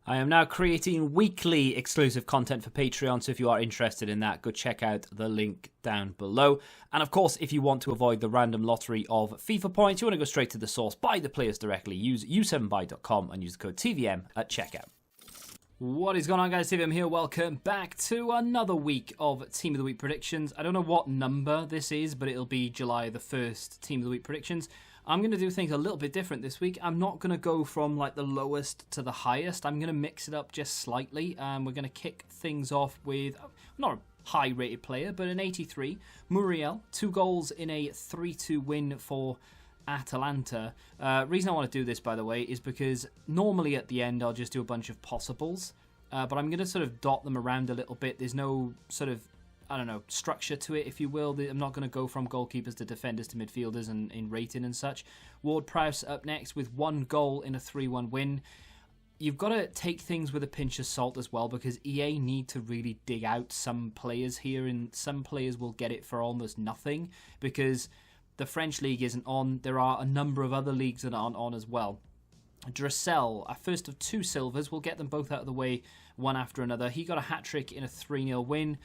I am now creating weekly exclusive content for Patreon, so if you are interested in that, go check out the link down below. And of course, if you want to avoid the random lottery of FIFA points, you want to go straight to the source, buy the players directly, use u7buy.com and use the code TVM at checkout. What is going on, guys? TVM here. Welcome back to another week of Team of the Week predictions. I don't know what number this is, but it'll be July the 1st Team of the Week predictions. I'm going to do things a little bit different this week. I'm not going to go from like the lowest to the highest. I'm going to mix it up just slightly. We're going to kick things off with, not a high-rated player, but an 83. Muriel, 2 goals in a 3-2 win for Atalanta. Reason I want to do this, by the way, is because normally at the end I'll just do a bunch of possibles. But I'm going to sort of dot them around a little bit. There's no sort of, I don't know, structure to it, if you will. I'm not going to go from goalkeepers to defenders to midfielders and in rating and such. Ward-Prowse up next with 1 goal in a 3-1 win. You've got to take things with a pinch of salt as well, because EA need to really dig out some players here, and some players will get it for almost nothing because the French league isn't on. There are a number of other leagues that aren't on as well. Dressel, a first of 2 silvers. We'll get them both out of the way one after another. He got a hat-trick in a 3-0 win.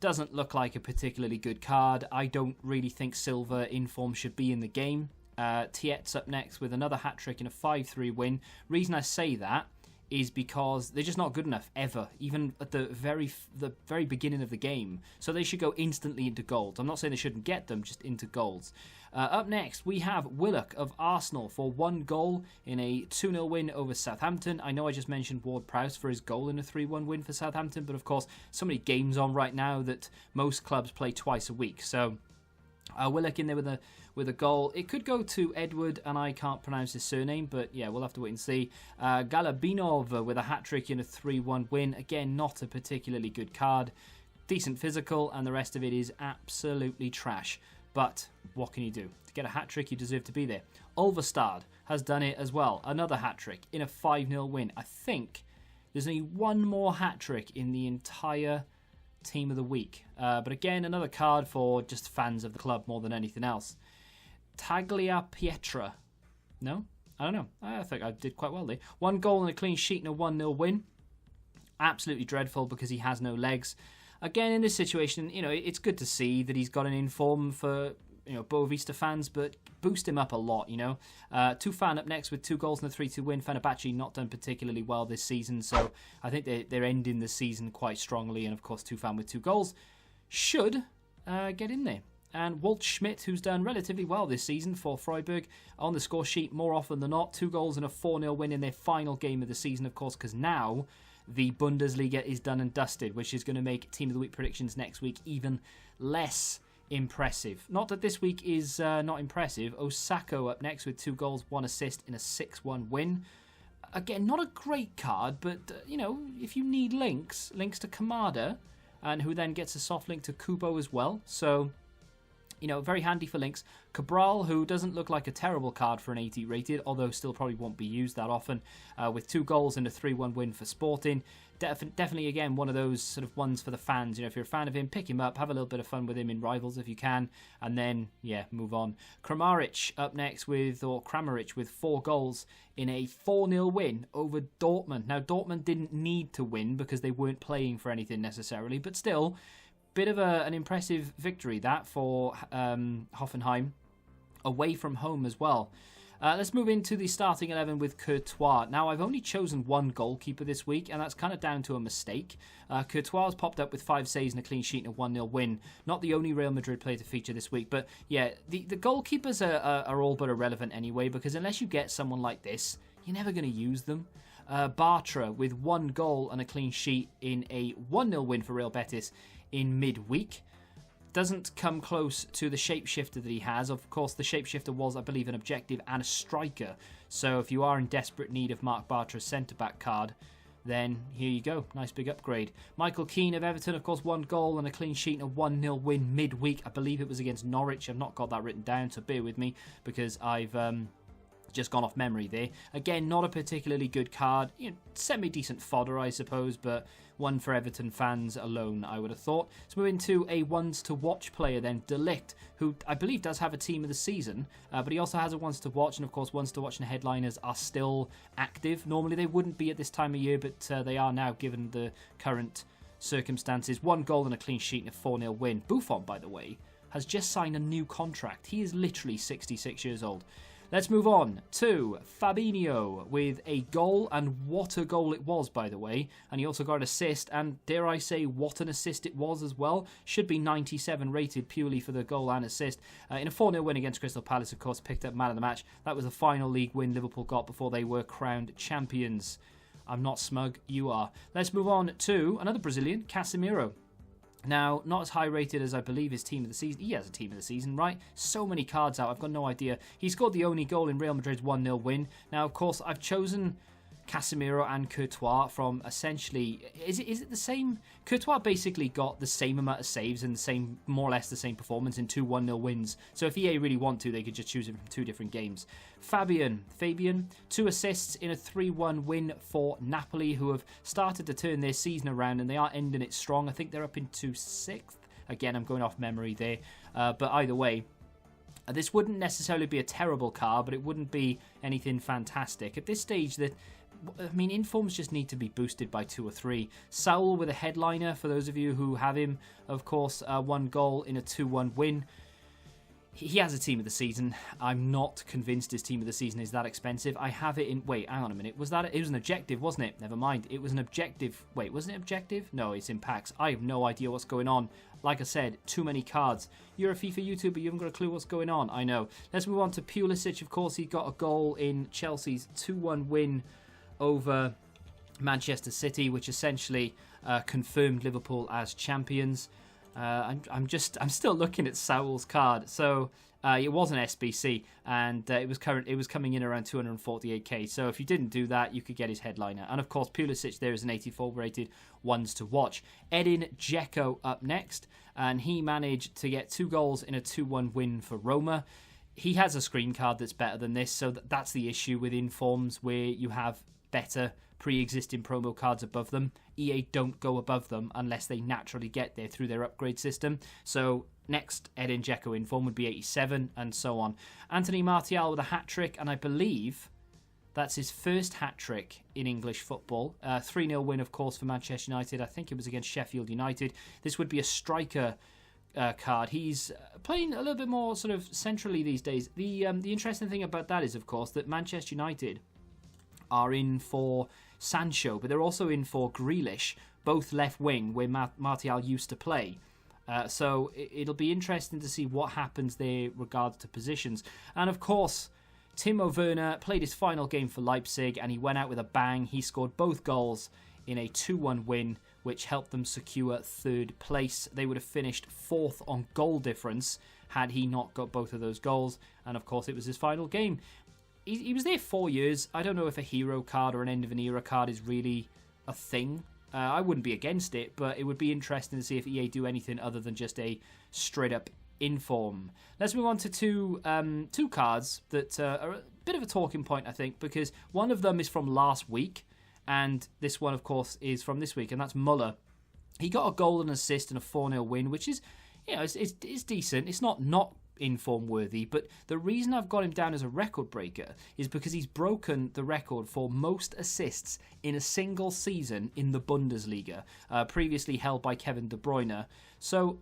Doesn't look like a particularly good card. I don't really think silver in form should be in the game. Tietz up next with another hat-trick in a 5-3 win. Reason I say that is because they're just not good enough ever, even at the very beginning of the game. So they should go instantly into golds. I'm not saying they shouldn't get them, just into golds. Up next, we have Willock of Arsenal for 1 goal in a 2-0 win over Southampton. I know I just mentioned Ward-Prowse for his goal in a 3-1 win for Southampton, but of course, so many games on right now that most clubs play twice a week. So Willock in there with a goal. It could go to Edward, and I can't pronounce his surname, but yeah, we'll have to wait and see. Galabinov with a hat-trick in a 3-1 win. Again, not a particularly good card. Decent physical, and the rest of it is absolutely trash. But what can you do? To get a hat-trick, you deserve to be there. Ulvestad has done it as well. Another hat-trick in a 5-0 win. I think there's only one more hat-trick in the entire Team of the Week. But again, another card for just fans of the club more than anything else. Tagliapietra. No? I don't know. I think I did quite well there. 1 goal and a clean sheet in a 1-0 win. Absolutely dreadful because he has no legs. Again, in this situation, you know, it's good to see that he's got an inform for, you know, Boavista fans, but boost him up a lot, you know. Tufan up next with 2 goals and a 3-2 win. Fenerbahce not done particularly well this season, so I think they're ending the season quite strongly. And, of course, Tufan with 2 goals should get in there. And Walt Schmidt, who's done relatively well this season for Freiburg, on the score sheet more often than not. 2 goals and a 4-0 win in their final game of the season, of course, because now the Bundesliga is done and dusted, which is going to make Team of the Week predictions next week even less impressive. Not that this week is not impressive. Osako up next with 2 goals, 1 assist in a 6-1 win. Again, not a great card, but, you know, if you need links to Kamada, and who then gets a soft link to Kubo as well. So, you know, very handy for links. Cabral, who doesn't look like a terrible card for an 80 rated, although still probably won't be used that often, with 2 goals and a 3-1 win for Sporting. Definitely, again, one of those sort of ones for the fans. You know, if you're a fan of him, pick him up, have a little bit of fun with him in Rivals if you can, and then, yeah, move on. Kramaric up next with 4 goals in a 4-0 win over Dortmund. Now, Dortmund didn't need to win because they weren't playing for anything necessarily, but still, bit of an impressive victory that for Hoffenheim away from home as well. Let's move into the starting 11 with Courtois. Now, I've only chosen 1 goalkeeper this week, and that's kind of down to a mistake. Courtois has popped up with 5 saves and a clean sheet and a 1-0 win. Not the only Real Madrid player to feature this week, but yeah, the goalkeepers are all but irrelevant anyway, because unless you get someone like this, you're never going to use them. Bartra with 1 goal and a clean sheet in a 1-0 win for Real Betis in midweek. Doesn't come close to the shapeshifter that he has. Of course, the shapeshifter was, I believe, an objective and a striker. So if you are in desperate need of Mark Bartra's centre-back card, then here you go. Nice big upgrade. Michael Keane of Everton, of course, 1 goal and a clean sheet and a 1-0 win midweek. I believe it was against Norwich. I've not got that written down, so bear with me because I've Just gone off memory there. Again, not a particularly good card. You know, semi-decent fodder, I suppose, but one for Everton fans alone, I would have thought. Let's move into a ones-to-watch player then, De Ligt, who I believe does have a team of the season, but he also has a ones-to-watch, and of course, ones-to-watch and headliners are still active. Normally, they wouldn't be at this time of year, but they are now, given the current circumstances. 1 goal and a clean sheet and a 4-0 win. Buffon, by the way, has just signed a new contract. He is literally 66 years old. Let's move on to Fabinho with a goal, and what a goal it was, by the way. And he also got an assist, and dare I say, what an assist it was as well. Should be 97 rated purely for the goal and assist. In a 4-0 win against Crystal Palace, of course, picked up man of the match. That was the final league win Liverpool got before they were crowned champions. I'm not smug, you are. Let's move on to another Brazilian, Casemiro. Now, not as high rated as I believe his team of the season. He has a team of the season, right? So many cards out, I've got no idea. He scored the only goal in Real Madrid's 1-0 win. Now, of course, I've chosen Casemiro and Courtois from essentially... Is it the same? Courtois basically got the same amount of saves and the same, more or less the same performance in 2 1-0 wins. So if EA really want to, they could just choose him from 2 different games. Fabian, 2 assists in a 3-1 win for Napoli, who have started to turn their season around, and they are ending it strong. I think they're up into 6th. Again, I'm going off memory there. But either way, this wouldn't necessarily be a terrible card, but it wouldn't be anything fantastic. At this stage, informs just need to be boosted by 2 or 3. Saul with a headliner, for those of you who have him, of course, 1 goal in a 2-1 win. He has a team of the season. I'm not convinced his team of the season is that expensive. I have it in... Wait, hang on a minute. It was an objective, wasn't it? Never mind. It was an objective. Wait, wasn't it objective? No, it's in packs. I have no idea what's going on. Like I said, too many cards. You're a FIFA YouTuber, you haven't got a clue what's going on. I know. Let's move on to Pulisic. Of course, he got a goal in Chelsea's 2-1 win over Manchester City, which essentially confirmed Liverpool as champions. I'm still looking at Saul's card. So it was an SBC, and it was coming in around 248k. So if you didn't do that, you could get his headliner. And of course, Pulisic there is an 84 rated ones to watch. Edin Dzeko up next, and he managed to get 2 goals in a 2-1 win for Roma. He has a screen card that's better than this, so that's the issue with informs, where you have better pre-existing promo cards above them. EA don't go above them unless they naturally get there through their upgrade system. So next Edin Dzeko inform would be 87, and so on. Anthony Martial with a hat-trick, and I believe that's his first hat-trick in English football. 3-0 win, of course, for Manchester United. I think it was against Sheffield United. This would be a striker card. He's playing a little bit more sort of centrally these days. The interesting thing about that is, of course, that Manchester United are in for Sancho, but they're also in for Grealish, both left wing, where Martial used to play. So it'll be interesting to see what happens there regards to positions. And of course, Timo Werner played his final game for Leipzig, and he went out with a bang. He scored both goals in a 2-1 win, which helped them secure 3rd place. They would have finished 4th on goal difference had he not got both of those goals. And of course, it was his final game. He was there 4 years. I don't know if a hero card or an end of an era card is really a thing. I wouldn't be against it, but it would be interesting to see if EA do anything other than just a straight up inform. Let's move on to two cards that are a bit of a talking point, I think, because one of them is from last week, and this one, of course, is from this week, and that's Muller. He got a goal and assist and a 4-0 win, which is, it's decent. It's not inform worthy, but the reason I've got him down as a record breaker is because he's broken the record for most assists in a single season in the Bundesliga, previously held by Kevin De Bruyne. So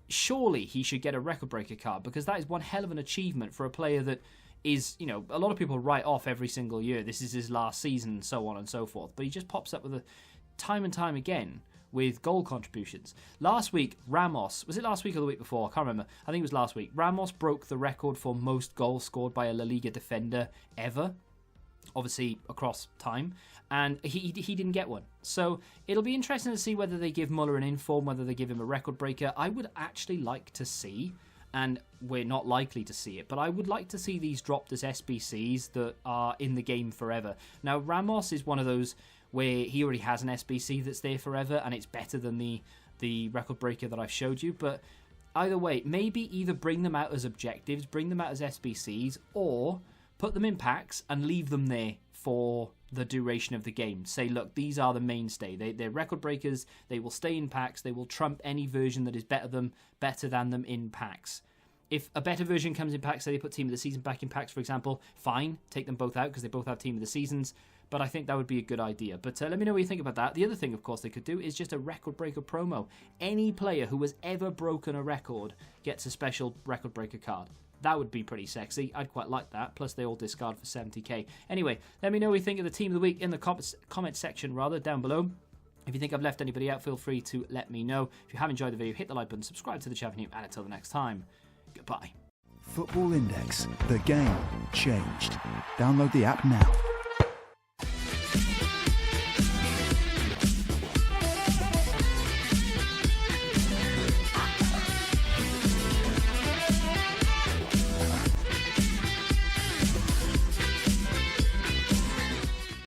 surely he should get a record breaker card, because that is one hell of an achievement for a player that is, a lot of people write off every single year. This is his last season, and so on and so forth. But he just pops up with time and time again with goal contributions. Last week, Ramos, was it last week or the week before? I can't remember. I think it was last week. Ramos broke the record for most goals scored by a La Liga defender ever, obviously across time, and he didn't get one. So it'll be interesting to see whether they give Muller an inform, whether they give him a record breaker. I would actually like to see, and we're not likely to see it, but I would like to see these dropped as SBCs that are in the game forever. Now, Ramos is one of those where he already has an SBC that's there forever, and it's better than the record breaker that I've showed you. But either way, maybe either bring them out as objectives, bring them out as SBCs, or put them in packs and leave them there for the duration of the game. Say, look, these are the mainstay. They're record breakers. They will stay in packs. They will trump any version that is better than them in packs. If a better version comes in packs, say they put Team of the Season back in packs, for example, fine, take them both out because they both have Team of the Seasons. But I think that would be a good idea. But let me know what you think about that. The other thing, of course, they could do is just a record breaker promo. Any player who has ever broken a record gets a special record breaker card. That would be pretty sexy. I'd quite like that. Plus, they all discard for 70k. Anyway, let me know what you think of the Team of the Week in the comment section, down below. If you think I've left anybody out, feel free to let me know. If you have enjoyed the video, hit the like button, subscribe to the channel, and until the next time, goodbye. Football Index. The game changed. Download the app now.